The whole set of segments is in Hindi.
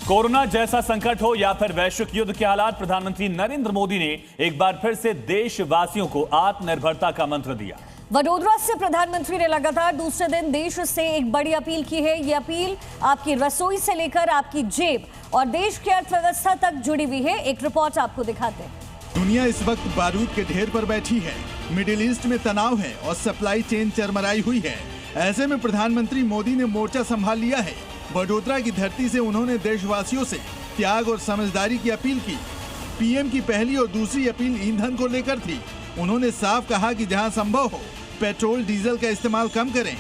कोरोना जैसा संकट हो या फिर वैश्विक युद्ध के हालात, प्रधानमंत्री नरेंद्र मोदी ने एक बार फिर से देशवासियों को आत्मनिर्भरता का मंत्र दिया। वडोदरा से प्रधानमंत्री ने लगातार दूसरे दिन देश से एक बड़ी अपील की है। ये अपील आपकी रसोई से लेकर आपकी जेब और देश की अर्थव्यवस्था तक जुड़ी हुई है। एक रिपोर्ट आपको दिखाते हैं। दुनिया इस वक्त बारूद के ढेर पर बैठी है। मिडिल ईस्ट में तनाव है और सप्लाई चेन चरमराई हुई है। ऐसे में प्रधानमंत्री मोदी ने मोर्चा संभाल लिया है। वडोदरा की धरती से उन्होंने देशवासियों से त्याग और समझदारी की अपील की। पीएम की पहली और दूसरी अपील ईंधन को लेकर थी। उन्होंने साफ कहा कि जहां संभव हो पेट्रोल डीजल का इस्तेमाल कम करें।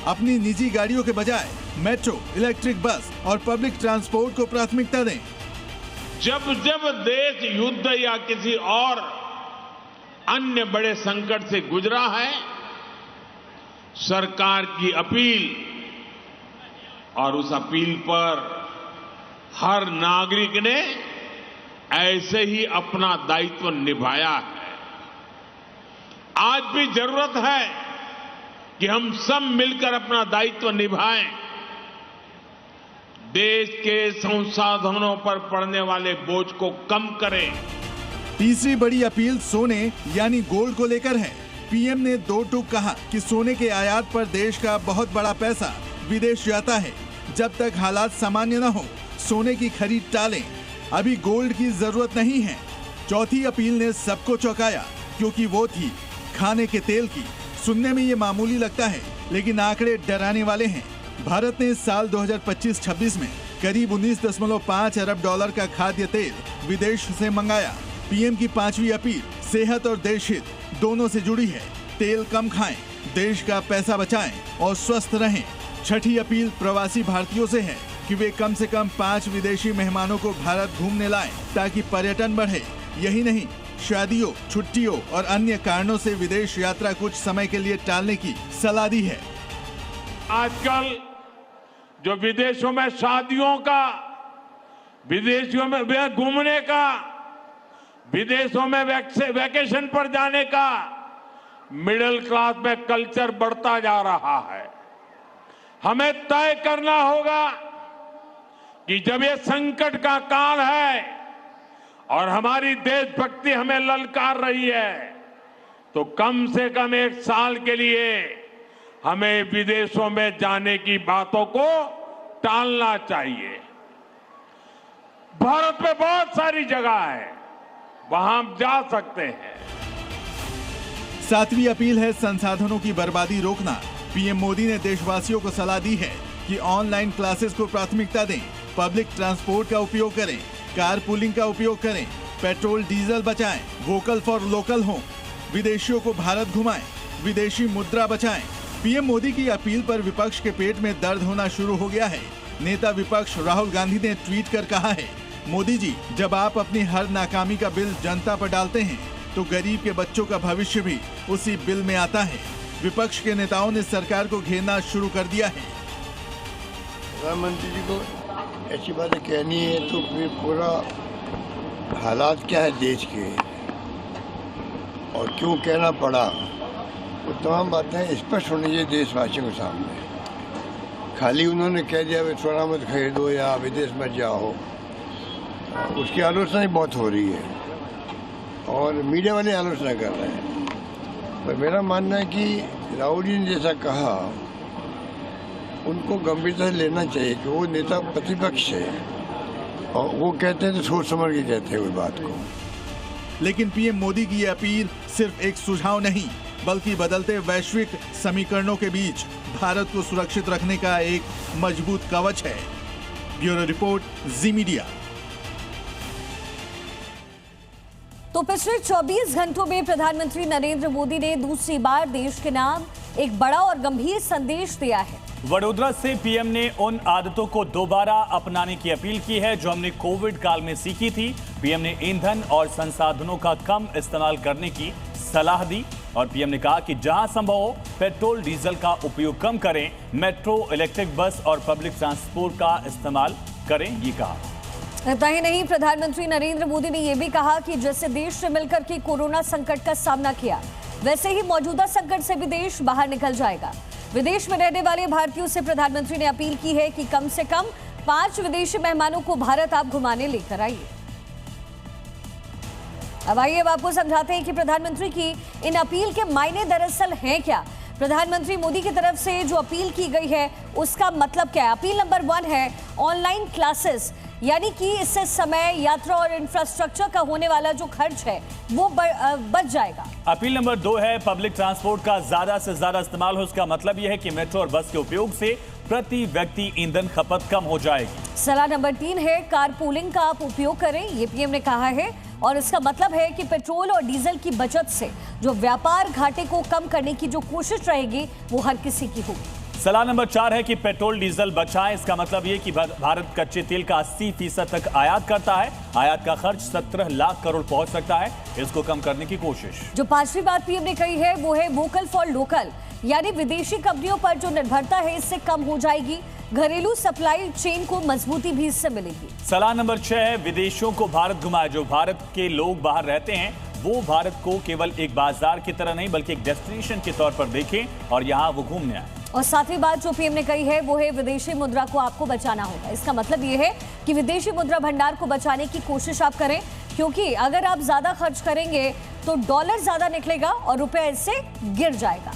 अपनी निजी गाड़ियों के बजाय मेट्रो, इलेक्ट्रिक बस और पब्लिक ट्रांसपोर्ट को प्राथमिकता दें। जब जब देश युद्ध या किसी और अन्य बड़े संकट से गुजरा है, सरकार की अपील और उस अपील पर हर नागरिक ने ऐसे ही अपना दायित्व निभाया है। आज भी जरूरत है कि हम सब मिलकर अपना दायित्व निभाएं। देश के संसाधनों पर पड़ने वाले बोझ को कम करें। तीसरी बड़ी अपील सोने यानी गोल्ड को लेकर है। पीएम ने दो टूक कहा कि सोने के आयात पर देश का बहुत बड़ा पैसा विदेश जाता है। जब तक हालात सामान्य न हो, सोने की खरीद टालें। अभी गोल्ड की जरूरत नहीं है। चौथी अपील ने सबको चौंकाया क्योंकि वो थी खाने के तेल की। सुनने में ये मामूली लगता है, लेकिन आंकड़े डराने वाले हैं। भारत ने साल 2025-26 में करीब 19.5 अरब डॉलर का खाद्य तेल विदेश से मंगाया। पीएम की पांचवी अपील सेहत और देश हित दोनों से जुड़ी है। तेल कम खाएं, देश का पैसा बचाएं और स्वस्थ रहें। छठी अपील प्रवासी भारतीयों से है कि वे कम से कम 5 विदेशी मेहमानों को भारत घूमने लाएं ताकि पर्यटन बढ़े। यही नहीं, शादियों, छुट्टियों और अन्य कारणों से विदेश यात्रा कुछ समय के लिए टालने की सलाह दी है। आजकल जो विदेशों में शादियों का, विदेशों में घूमने का, विदेशों में वैकेशन पर जाने का मिडिल क्लास में कल्चर बढ़ता जा रहा है। हमें तय करना होगा कि जब ये संकट का काल है और हमारी देशभक्ति हमें ललकार रही है, तो कम से कम 1 साल के लिए हमें विदेशों में जाने की बातों को टालना चाहिए। भारत में बहुत सारी जगह है, वहां हम जा सकते हैं। सातवीं अपील है संसाधनों की बर्बादी रोकना। पीएम मोदी ने देशवासियों को सलाह दी है कि ऑनलाइन क्लासेस को प्राथमिकता दें, पब्लिक ट्रांसपोर्ट का उपयोग करें, कारपूलिंग का उपयोग करें, पेट्रोल डीजल बचाएं, वोकल फॉर लोकल हों, विदेशियों को भारत घुमाएं, विदेशी मुद्रा बचाएं। पीएम मोदी की अपील पर विपक्ष के पेट में दर्द होना शुरू हो गया है। नेता विपक्ष राहुल गांधी ने ट्वीट कर कहा है, मोदी जी, जब आप अपनी हर नाकामी का बिल जनता पर डालते हैं तो गरीब के बच्चों का भविष्य भी उसी बिल में आता है। विपक्ष के नेताओं ने सरकार को घेरना शुरू कर दिया है। प्रधानमंत्री जी को ऐसी बातें कहनी है तो फिर पूरा हालात क्या है देश के और क्यों कहना पड़ा, वो तमाम बातें स्पष्ट होनी चाहिए देशवासियों के सामने। खाली उन्होंने कह दिया वे सोना मत खरीदो या विदेश मत जाओ, उसकी आलोचना ही बहुत हो रही है और मीडिया वाले आलोचना कर रहे हैं। पर मेरा मानना है कि राहुल जी ने जैसा कहा उनको गंभीरता से लेना चाहिए कि वो नेता प्रतिपक्ष है और वो कहते हैं तो सोच समझ के कहते हैं उस बात को। लेकिन पीएम मोदी की ये अपील सिर्फ एक सुझाव नहीं, बल्कि बदलते वैश्विक समीकरणों के बीच भारत को सुरक्षित रखने का एक मजबूत कवच है। ब्यूरो रिपोर्ट, जी मीडिया। तो पिछले 24 घंटों में प्रधानमंत्री नरेंद्र मोदी ने दूसरी बार देश के नाम एक बड़ा और गंभीर संदेश दिया है। वडोदरा से पीएम ने उन आदतों को दोबारा अपनाने की अपील की है जो हमने कोविड काल में सीखी थी। पीएम ने ईंधन और संसाधनों का कम इस्तेमाल करने की सलाह दी और पीएम ने कहा कि जहां संभव हो पेट्रोल डीजल का उपयोग कम करें, मेट्रो, इलेक्ट्रिक बस और पब्लिक ट्रांसपोर्ट का इस्तेमाल करें, ये कहा। इतना ही नहीं, प्रधानमंत्री नरेंद्र मोदी ने यह भी कहा कि जैसे देश से मिलकर के कोरोना संकट का सामना किया, वैसे ही मौजूदा संकट से भी देश बाहर निकल जाएगा। विदेश में रहने वाले भारतीयों से प्रधानमंत्री ने अपील की है कि कम से कम 5 विदेशी मेहमानों को भारत आप घुमाने लेकर आइए। अब आइए अब आपको समझाते हैं कि प्रधानमंत्री की इन अपील के मायने दरअसल हैं क्या। प्रधानमंत्री मोदी की तरफ से जो अपील की गई है उसका मतलब क्या है। अपील नंबर 1 है ऑनलाइन क्लासेस, यानी कि इससे समय, यात्रा और इंफ्रास्ट्रक्चर का होने वाला जो खर्च है वो बच जाएगा। अपील नंबर 2 है पब्लिक ट्रांसपोर्ट का ज्यादा से ज्यादा इस्तेमाल हो। उसका मतलब यह है कि मेट्रो और बस के उपयोग से प्रति व्यक्ति ईंधन खपत कम हो जाएगी। सलाह नंबर 3 है कारपूलिंग का आप उपयोग करें, ये पीएम ने कहा है, और इसका मतलब है कि पेट्रोल और डीजल की बचत से जो व्यापार घाटे को कम करने की जो कोशिश रहेगी वो हर किसी की होगी। सलाह नंबर 4 है कि पेट्रोल डीजल बचाएं। इसका मतलब ये कि भारत कच्चे तेल का 80% तक आयात करता है। आयात का खर्च 17 लाख करोड़ पहुंच सकता है, इसको कम करने की कोशिश। जो 5वीं बात पीएम ने कही है वो है वोकल फॉर लोकल, यानी विदेशी कंपनियों पर जो निर्भरता है इससे कम हो जाएगी। घरेलू सप्लाई चेन को मजबूती भी इससे मिलेगी। सलाह नंबर 6 है विदेशों को भारत घुमाए। जो भारत के लोग बाहर रहते हैं वो भारत को केवल एक बाजार की तरह नहीं बल्कि एक डेस्टिनेशन के तौर पर देखें और यहाँ वो घूमने आए। और 7वीं बात जो पीएम ने कही है वो है विदेशी मुद्रा को आपको बचाना होगा। इसका मतलब ये है कि विदेशी मुद्रा भंडार को बचाने की कोशिश आप करें, क्योंकि अगर आप ज्यादा खर्च करेंगे तो डॉलर ज्यादा निकलेगा और रुपया इससे गिर जाएगा।